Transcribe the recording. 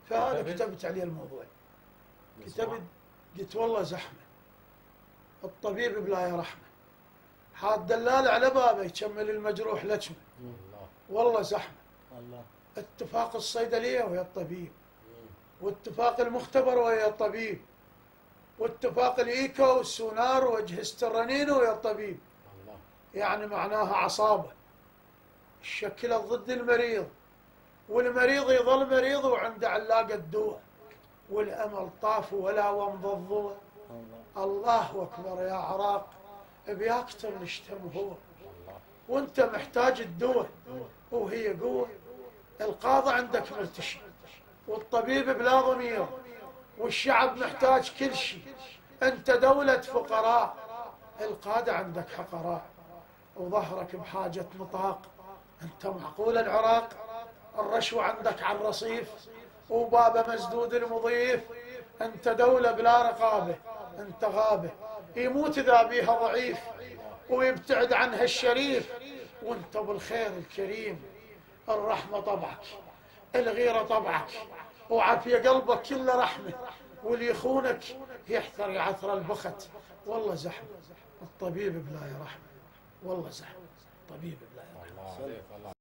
فأنا كتبت عليه الموضوع. كتبت قلت والله زحمة، الطبيب بلا رحمة، حاد دلال على بابه يكمل المجروح لجمة. والله زحمة. اتفاق الصيدلية ويا الطبيب، واتفاق المختبر ويا الطبيب، واتفاق الإيكو والسونار وأجهزة الرنين ويا الطبيب. يعني معناها عصابة شكلت ضد المريض، والمريض يظل مريض وعنده علاقة دواء، والأمل طاف ولا ومض الضوء. الله أكبر يا عراق، بياكتر نشتم هو، وانت محتاج الدواء وهي قوة. القاضي عندك مرتشي، والطبيب بلا ضمير، والشعب محتاج كل شيء. انت دولة فقراء، القادة عندك حقراء، وظهرك بحاجة نطاق. انت معقول العراق؟ الرشوة عندك على الرصيف، وبابه مسدود المضيف. انت دولة بلا رقابة، انت غابة يموت اذا بيها ضعيف، ويبتعد عنها الشريف. وانت بالخير الكريم، الرحمة طبعك، الغيرة طبعك، وعافية قلبك كله رحمة، واللي يخونك يحثر يعثر البخت. والله زحمة الطبيب بلا رحمة، والله زحمة الطبيب بلا رحمة.